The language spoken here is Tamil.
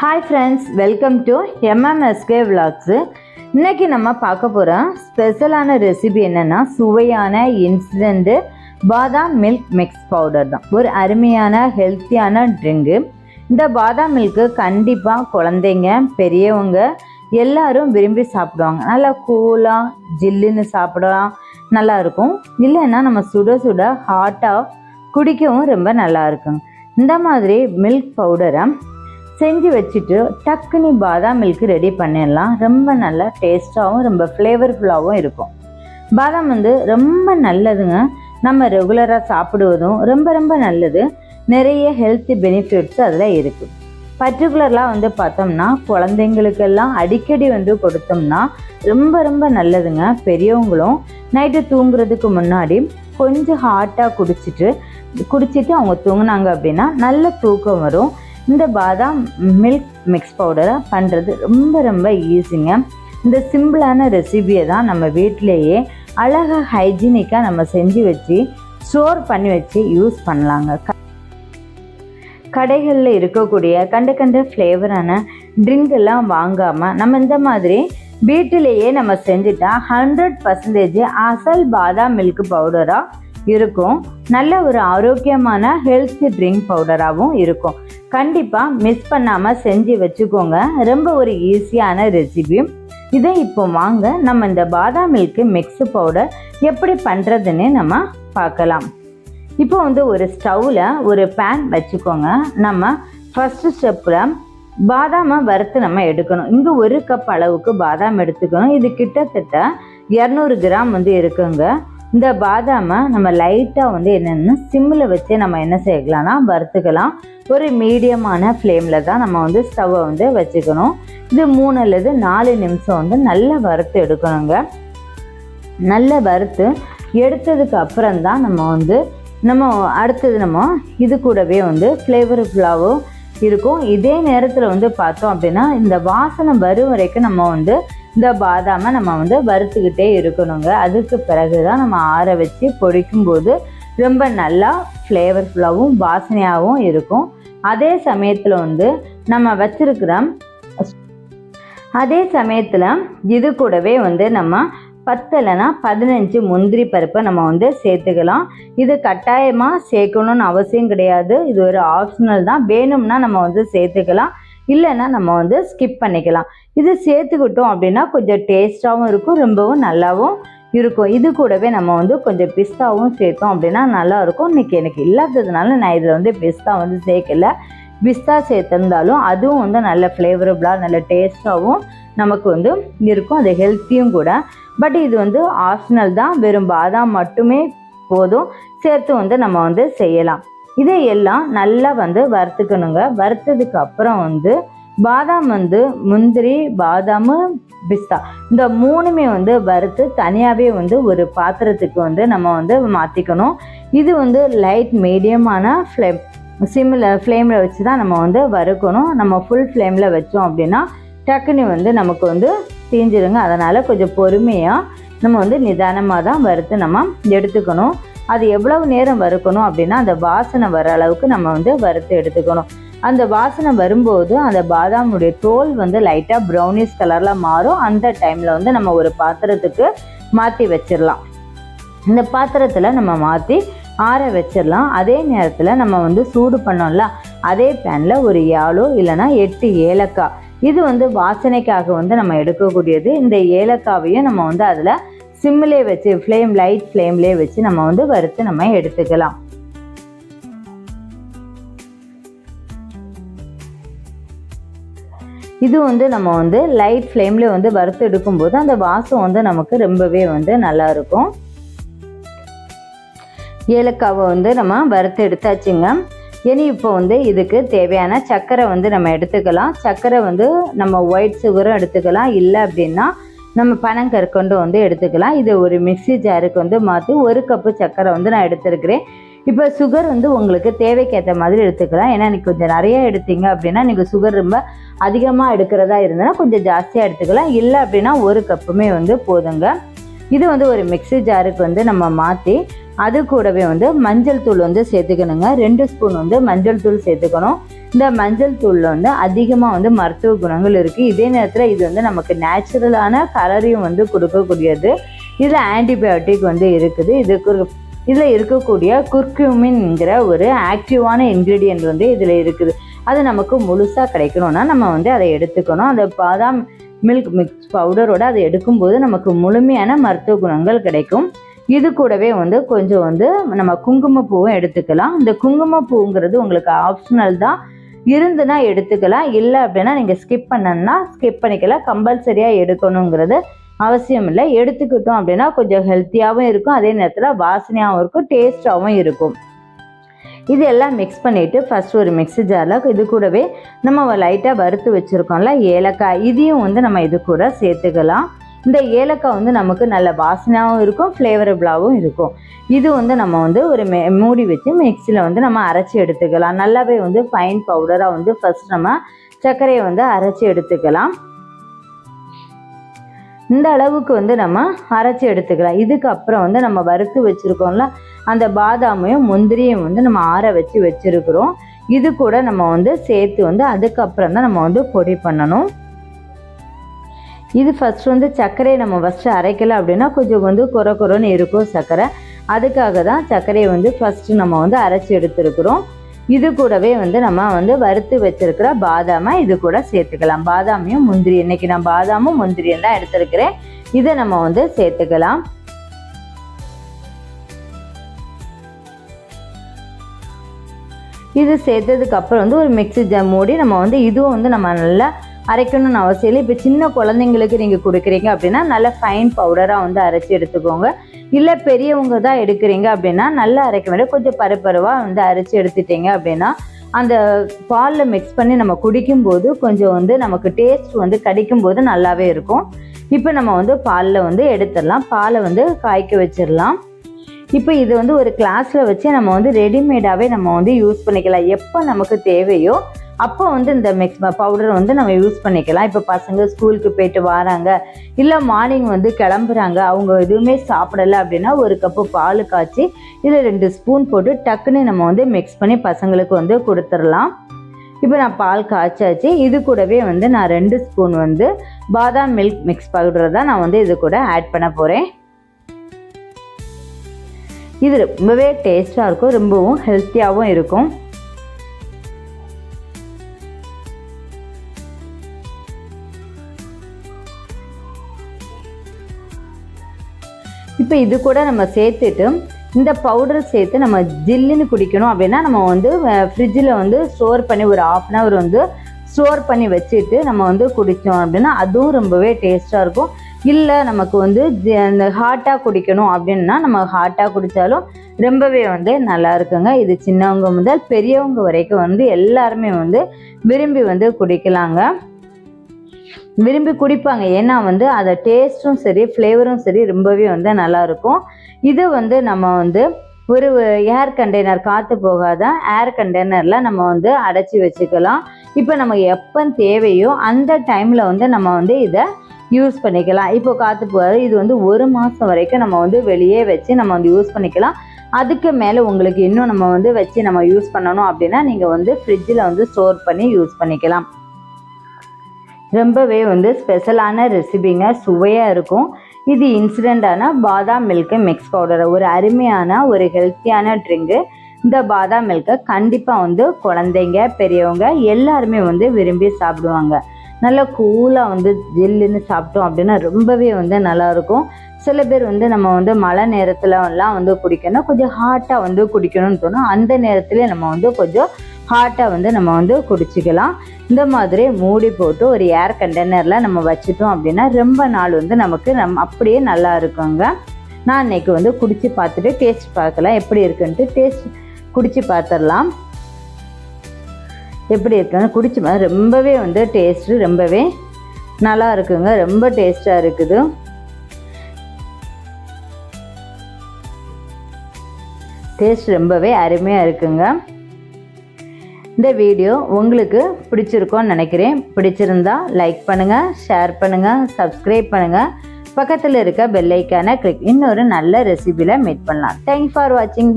Hi friends, welcome to MMSK Vlogs. இன்றைக்கி நம்ம பார்க்க போகிற ஸ்பெஷலான ரெசிபி என்னென்னா சுவையான இன்ஸ்டன்ட் பாதாம் மில்க் மிக்ஸ் பவுடர் தான். ஒரு அருமையான ஹெல்த்தியான ட்ரிங்கு. இந்த பாதாம் மில்க்கு கண்டிப்பாக குழந்தைங்க பெரியவங்க எல்லாரும் விரும்பி சாப்பிடுவாங்க. நல்லா கூலாக ஜில்லுன்னு சாப்பிடலாம், நல்லாயிருக்கும். இல்லைன்னா நம்ம சுட சுட ஹாட்டாக குடிக்கவும் ரொம்ப நல்லா இருக்குங்க. இந்த மாதிரி மில்க் பவுடரை செஞ்சு வச்சுட்டு டக்குனி பாதாம் மில்க் ரெடி பண்ணிடலாம். ரொம்ப நல்லா டேஸ்ட்டாகவும் ரொம்ப ஃப்ளேவர்ஃபுல்லாகவும் இருக்கும். பாதாம் ரொம்ப நல்லதுங்க. நம்ம ரெகுலராக சாப்பிடுவதும் ரொம்ப ரொம்ப நல்லது. நிறைய ஹெல்த் பெனிஃபிட்ஸ் அதில் இருக்குது. பர்டிகுலர்லாம் பார்த்தோம்னா குழந்தைங்களுக்கெல்லாம் அடிக்கடி கொடுத்தோம்னா ரொம்ப ரொம்ப நல்லதுங்க. பெரியவங்களும் நைட்டு தூங்குறதுக்கு முன்னாடி கொஞ்சம் ஹாட்டாக குடிச்சிட்டு அவங்க தூங்கினாங்க அப்படின்னா நல்ல தூக்கம் வரும். இந்த பாதாம் மில்க் மிக்ஸ் பவுடரை பண்ணுறது ரொம்ப ரொம்ப ஈஸிங்க. இந்த சிம்பிளான ரெசிபியை தான் நம்ம வீட்டிலேயே அழகாக ஹைஜீனிக்காக நம்ம செஞ்சு வச்சு ஸ்டோர் பண்ணி வச்சு யூஸ் பண்ணலாங்க. கடைகளில் இருக்கக்கூடிய கண்ட ஃப்ளேவரான ட்ரிங்கெல்லாம் வாங்காமல் நம்ம இந்த மாதிரி வீட்டிலேயே நம்ம செஞ்சுட்டா 100% அசல் பாதாம் மில்க் பவுடராக இருக்கும். நல்ல ஒரு ஆரோக்கியமான ஹெல்த்தி ட்ரிங்க் பவுடராகவும் இருக்கும். கண்டிப்பாக மிஸ் பண்ணாமல் செஞ்சு வச்சுக்கோங்க. ரொம்ப ஒரு ஈஸியான ரெசிபி. இதை இப்போ வாங்க நம்ம இந்த பாதாம் மில்க் மிக்ஸ் பவுடர் எப்படி பண்ணுறதுன்னு நம்ம பார்க்கலாம். இப்போ ஒரு ஸ்டவ்வில் ஒரு பேன் வச்சுக்கோங்க. நம்ம ஃபஸ்ட்டு ஸ்டெப்பில் பாதாமை வறுத்து நம்ம எடுக்கணும். இங்கே 1 கப் அளவுக்கு பாதாம் எடுத்துக்கணும். இது கிட்டத்தட்ட 200 கிராம் இருக்குங்க. இந்த பாதாமை நம்ம லைட்டாக என்னென்னு சிம்மில் வச்சு நம்ம என்ன செய்யலாம்னா வறுத்துக்கலாம். ஒரு மீடியமான ஃப்ளேமில் தான் நம்ம ஸ்டவ்வை வச்சுக்கணும். இது 3 அல்லது 4 நிமிஷம் நல்லா வறுத்து எடுக்கணுங்க. நல்லா வறுத்து எடுத்ததுக்கு அப்புறம் தான் நம்ம அடுத்தது நம்ம இது கூடவே ஃப்ளேவர்ஃபுல்லாகவும் இருக்கும். இதே நேரத்தில் பார்த்தோம் அப்படின்னா இந்த வாசனை வரும் வரைக்கும் நம்ம இந்த பாதாமை நம்ம வறுத்துக்கிட்டே இருக்கணுங்க. அதுக்கு பிறகு தான் நம்ம ஆற வச்சு பொடிக்கும்போது ரொம்ப நல்லா ஃப்ளேவர்ஃபுல்லாகவும் வாசனையாகவும் இருக்கும். அதே சமயத்தில் நம்ம வச்சிருக்கிற இது கூடவே நம்ம 10 இல்லைன்னா 15 முந்திரி பருப்பை நம்ம சேர்த்துக்கலாம். இது கட்டாயமாக சேர்க்கணும்னு அவசியம் கிடையாது. இது ஒரு ஆப்ஷனல் தான். வேணும்னா நம்ம சேர்த்துக்கலாம், இல்லைன்னா நம்ம ஸ்கிப் பண்ணிக்கலாம். இது சேர்த்துக்கிட்டோம் அப்படின்னா கொஞ்சம் டேஸ்ட்டாகவும் இருக்கும், ரொம்பவும் நல்லாவும் இருக்கும். இது கூடவே நம்ம கொஞ்சம் பிஸ்தாவும் சேர்த்தோம் அப்படின்னா நல்லாயிருக்கும். இன்றைக்கி எனக்கு இல்லாததுனால நான் இதில் பிஸ்தா சேர்க்கலை. பிஸ்தா சேர்த்திருந்தாலும் அதுவும் நல்ல ஃப்ளேவரபுளாக நல்ல டேஸ்ட்டாகவும் நமக்கு இருக்கும். அது ஹெல்த்தியும் கூட. பட் இது ஆப்ஷனல் தான். வெறும் பாதாம் மட்டுமே போதும், சேர்த்து நம்ம செய்யலாம். இதையெல்லாம் நல்லா வறுத்துக்கணுங்க. வறுத்ததுக்கு அப்புறம் பாதாம் முந்திரி பாதாம் பிஸ்தா இந்த 3மே வறுத்து தனியாகவே ஒரு பாத்திரத்துக்கு நம்ம மாற்றிக்கணும். இது லைட் மீடியமான ஃப்ளேமில் வச்சு தான் நம்ம வறுக்கணும். நம்ம ஃபுல் ஃப்ளேமில் வச்சோம் அப்படின்னா டக்குன்னு நமக்கு தீஞ்சிருங்க. அதனால் கொஞ்சம் பொறுமையாக நம்ம நிதானமாக தான் வறுத்து நம்ம எடுத்துக்கணும். அது எவ்வளவு நேரம் வறுக்கணும் அப்படின்னா அந்த வாசனை வர அளவுக்கு நம்ம வறுத்து எடுத்துக்கணும். அந்த வாசனை வரும்போது அந்த பாதாமுடைய தோல் லைட்டாக ப்ரௌனிஷ் கலரில் மாறும். அந்த டைமில் நம்ம ஒரு பாத்திரத்துக்கு மாற்றி வச்சிடலாம். இந்த பாத்திரத்தில் நம்ம மாற்றி ஆற வச்சிடலாம். அதே நேரத்தில் நம்ம சூடு பண்ணோம்ல, அதே பேனில் ஒரு 7 இல்லைன்னா 8 ஏலக்காய், இது வாசனைக்காக நம்ம எடுக்கக்கூடியது. இந்த ஏலக்காவையும் நம்ம அதில் சிம்மிலே வச்சு லைட் ஃப்ளேம்லேயே வச்சு நம்ம வறுத்து நம்ம எடுத்துக்கலாம். இது நம்ம லைட் ஃப்ளேமில் வறுத்து எடுக்கும்போது அந்த வாசம் நமக்கு ரொம்பவே நல்லா இருக்கும். ஏலக்காவை நம்ம வறுத்து எடுத்தாச்சுங்க. இனி இப்போ இதுக்கு தேவையான சர்க்கரை நம்ம எடுத்துக்கலாம். சர்க்கரை நம்ம ஒயிட் சுகரும் எடுத்துக்கலாம், இல்லை அப்படின்னா நம்ம பனங்கற்கண்டு எடுத்துக்கலாம். இது ஒரு மிக்ஸி ஜாருக்கு மாற்றி 1 கப்பு சர்க்கரை நான் எடுத்துருக்கிறேன். இப்போ சுகர் உங்களுக்கு தேவைக்கேற்ற மாதிரி எடுத்துக்கலாம். ஏன்னா நீங்கள் கொஞ்சம் நிறையா எடுத்தீங்க அப்படின்னா நீங்கள் சுகர் ரொம்ப அதிகமாக எடுக்கிறதா இருந்ததுன்னா கொஞ்சம் ஜாஸ்தியாக எடுத்துக்கலாம், இல்லை அப்படின்னா 1 கப்புமே போதுங்க. இது ஒரு மிக்ஸி ஜாருக்கு நம்ம மாற்றி அது கூடவே மஞ்சள் தூள் சேர்த்துக்கணுங்க. 2 ஸ்பூன் மஞ்சள் தூள் சேர்த்துக்கணும். இந்த மஞ்சள் தூளில் வந்து அதிகமாக வந்து மருத்துவ குணங்கள் இருக்குது. இதே நேரத்தில் இது வந்து நமக்கு நேச்சுரலான கலரையும் வந்து கொடுக்கக்கூடியது. இதில் ஆன்டிபயோட்டிக் வந்து இருக்குது. இதில் இருக்கக்கூடிய குர்குமின்ங்கிற ஒரு ஆக்டிவான இன்க்ரீடியன்ட் வந்து இதில் இருக்குது. அது நமக்கு முழுசாக கிடைக்கணும்னா நம்ம வந்து அதை எடுத்துக்கணும். அந்த பாதாம் மில்க் மிக்ஸ் பவுடரோடு அதை எடுக்கும்போது நமக்கு முழுமையான மருத்துவ குணங்கள் கிடைக்கும். இது கூடவே வந்து கொஞ்சம் வந்து நம்ம குங்குமப்பூவும் எடுத்துக்கலாம். இந்த குங்குமப்பூங்கிறது உங்களுக்கு ஆப்ஷனல் தான், இருந்துன்னா எடுத்துக்கலாம், இல்லை அப்படின்னா நீங்கள் ஸ்கிப் பண்ணணும்னா ஸ்கிப் பண்ணிக்கலாம். கம்பல்சரியாக எடுக்கணுங்கிறது அவசியம் இல்லை. எடுத்துக்கிட்டோம் அப்படின்னா கொஞ்சம் ஹெல்த்தியாகவும் இருக்கும், அதே நேரத்தில் வாசனையாகவும் இருக்கும், டேஸ்டாகவும் இருக்கும். இது எல்லாம் மிக்ஸ் பண்ணிவிட்டு ஃபஸ்ட் ஒரு மிக்ஸி ஜாரில் இது கூடவே நம்ம லைட்டாக வறுத்து வச்சுருக்கோம்ல ஏலக்காய், இதையும் வந்து நம்ம இது கூட சேர்த்துக்கலாம். இந்த ஏலக்காய் வந்து நமக்கு நல்ல வாசனையாகவும் இருக்கும், ஃப்ளேவரபுளாகவும் இருக்கும். இது வந்து நம்ம வந்து ஒரு மூடி வச்சு மிக்சியில் வந்து நம்ம அரைச்சி எடுத்துக்கலாம். நல்லாவே வந்து ஃபைன் பவுடராக வந்து ஃபஸ்ட் நம்ம சர்க்கரையை வந்து அரைச்சி எடுத்துக்கலாம். இந்த அளவுக்கு வந்து நம்ம அரைச்சி எடுத்துக்கலாம். இதுக்கப்புறம் வந்து நம்ம வறுத்து வச்சுருக்கோம்ல அந்த பாதாமையும் முந்திரியும் வந்து நம்ம ஆற வச்சு வச்சுருக்குறோம். இது கூட நம்ம வந்து சேர்த்து வந்து அதுக்கப்புறம் தான் நம்ம வந்து பொடி பண்ணணும். இது ஃபஸ்ட் வந்து சர்க்கரையை நம்ம ஃபஸ்ட்டு அரைக்கலை அப்படின்னா கொஞ்சம் வந்து குறைன்னு இருக்கும் சர்க்கரை. அதுக்காக தான் சர்க்கரையை வந்து ஃபஸ்ட்டு நம்ம வந்து அரைச்சி எடுத்துருக்குறோம். இது கூடவே வந்து நம்ம வந்து வறுத்து வச்சிருக்கிற பாதாமை இது கூட சேர்த்துக்கலாம். பாதாமையும் முந்திரி, இன்னைக்கு நான் பாதாமும் முந்திரியும் தான் எடுத்துருக்கிறேன். இதை நம்ம வந்து சேர்த்துக்கலாம். இது சேர்த்ததுக்கு அப்புறம் வந்து ஒரு மிக்ஸி ஜார் மூடி நம்ம வந்து இதுவும் வந்து நம்ம நல்லா அரைக்கணும்னு அவசியம் இல்லை. இப்போ சின்ன குழந்தைங்களுக்கு நீங்கள் கொடுக்குறீங்க அப்படின்னா நல்ல ஃபைன் பவுடராக வந்து அரைச்சி எடுத்துக்கோங்க. இல்லை பெரியவங்க தான் எடுக்கிறீங்க அப்படின்னா நல்லா அரைக்க வேண்டிய கொஞ்சம் பருப்பருவாக வந்து அரைச்சி எடுத்துட்டீங்க அப்படின்னா அந்த பாலில் மிக்ஸ் பண்ணி நம்ம குடிக்கும்போது கொஞ்சம் வந்து நமக்கு டேஸ்ட் வந்து கிடைக்கும்போது நல்லாவே இருக்கும். இப்போ நம்ம வந்து பாலில் வந்து எடுத்துடலாம். பாலை வந்து காய்க்க வச்சிடலாம். இப்போ இது வந்து ஒரு கிளாஸில் வச்சு நம்ம வந்து ரெடிமேடாகவே நம்ம வந்து யூஸ் பண்ணிக்கலாம். எப்போ நமக்கு தேவையோ அப்போ வந்து இந்த மிக்ஸ் பவுடர் வந்து நம்ம யூஸ் பண்ணிக்கலாம். இப்போ பசங்க ஸ்கூலுக்கு போயிட்டு வராங்க, இல்லை மார்னிங் வந்து கிளம்புறாங்க, அவங்க எதுவுமே சாப்பிடலை அப்படின்னா ஒரு கப்பு பால் காய்ச்சி இதில் 2 ஸ்பூன் போட்டு டக்குன்னு நம்ம வந்து மிக்ஸ் பண்ணி பசங்களுக்கு வந்து கொடுத்துடலாம். இப்போ நான் பால் காய்ச்சாச்சு. இது கூடவே வந்து நான் 2 ஸ்பூன் வந்து பாதாம் மில்க் மிக்ஸ் பவுடரை தான் நான் வந்து இது கூட ஆட் பண்ண போகிறேன். இது ரொம்பவே டேஸ்ட்டாக இருக்கும், ரொம்பவும் ஹெல்த்தியாகவும் இருக்கும். இப்போ இது கூட நம்ம சேர்த்துட்டு இந்த பவுடர் சேர்த்து நம்ம ஜில்லுன்னு குடிக்கணும் அப்படின்னா நம்ம வந்து ஃப்ரிட்ஜில் வந்து ஸ்டோர் பண்ணி ஒரு 1/2 hour வந்து ஸ்டோர் பண்ணி வச்சுட்டு நம்ம வந்து குடித்தோம் அப்படின்னா அதுவும் ரொம்பவே டேஸ்ட்டாக இருக்கும். இல்லை நமக்கு வந்து அந்த ஹாட்டாக குடிக்கணும் அப்படின்னா நம்ம ஹாட்டாக குடித்தாலும் ரொம்பவே வந்து நல்லா இருக்குங்க. இது சின்னவங்க முதல் பெரியவங்க வரைக்கும் வந்து எல்லாருமே வந்து விரும்பி வந்து குடிக்கலாங்க, விரும்பி குடிப்பாங்க. ஏன்னா வந்து அதை டேஸ்ட்டும் சரி ஃப்ளேவரும் சரி ரொம்பவே வந்து நல்லாயிருக்கும். இது வந்து நம்ம வந்து ஒரு ஏர் கண்டெய்னர், காற்று போகாத ஏர் கண்டெய்னரில் நம்ம வந்து அடைச்சி வச்சுக்கலாம். இப்போ நம்ம எப்போ தேவையோ அந்த டைமில் வந்து நம்ம வந்து இதை யூஸ் பண்ணிக்கலாம். இப்போ காற்று போகாது, இது வந்து 1 மாதம் வரைக்கும் நம்ம வந்து வெளியே வச்சு நம்ம வந்து யூஸ் பண்ணிக்கலாம். அதுக்கு மேலே உங்களுக்கு இன்னும் நம்ம வந்து வச்சு நம்ம யூஸ் பண்ணணும் அப்படின்னா நீங்கள் வந்து ஃப்ரிட்ஜில் வந்து ஸ்டோர் பண்ணி யூஸ் பண்ணிக்கலாம். ரொம்பவே வந்து ஸ்பெஷலான ரெசிபிங்க, சுவையாக இருக்கும். இது இன்ஸ்டண்ட்டான பாதாம் மில்க்கு மிக்ஸ் பவுடர், ஒரு அருமையான ஒரு ஹெல்த்தியான ட்ரிங்கு. இந்த பாதாம் மில்க்கை கண்டிப்பாக வந்து குழந்தைங்க பெரியவங்க எல்லாருமே வந்து விரும்பி சாப்பிடுவாங்க. நல்லா கூலாக வந்து ஜில்லுன்னு சாப்பிட்டோம் அப்படின்னா ரொம்பவே வந்து நல்லாயிருக்கும். சில பேர் வந்து நம்ம வந்து மழை நேரத்துலலாம் வந்து குடிக்கணும், கொஞ்சம் ஹாட்டாக வந்து குடிக்கணும்னு தோணும். அந்த நேரத்துலேயே நம்ம வந்து கொஞ்சம் ஹாட்டாக வந்து நம்ம வந்து குடிச்சிக்கலாம். இந்த மாதிரி மூடி போட்டு ஒரு ஏர் கண்டெய்னரில் நம்ம வச்சுட்டோம் அப்படின்னா ரொம்ப நாள் வந்து நமக்கு அப்படியே நல்லா இருக்குங்க. நான் இன்றைக்கி வந்து குடித்து பார்த்துட்டு டேஸ்ட் பார்க்கலாம் எப்படி இருக்குன்ட்டு. டேஸ்ட் குடித்து பார்த்துடலாம் எப்படி இருக்குன்னு. குடிச்சு ரொம்பவே வந்து டேஸ்ட்டு ரொம்பவே நல்லா இருக்குங்க, ரொம்ப டேஸ்ட்டாக இருக்குது. டேஸ்ட் ரொம்பவே அருமையாக இருக்குங்க. இந்த வீடியோ உங்களுக்கு பிடிச்சிருக்கோன்னு நினைக்கிறேன். பிடிச்சிருந்தா லைக் பண்ணுங்கள், ஷேர் பண்ணுங்கள், சப்ஸ்கிரைப் பண்ணுங்கள், பக்கத்தில் இருக்க பெல் ஐக்கானை கிளிக். இன்னொரு நல்ல ரெசிபியில் மீட் பண்ணலாம். தேங்க்ஸ் ஃபார் வாட்சிங்.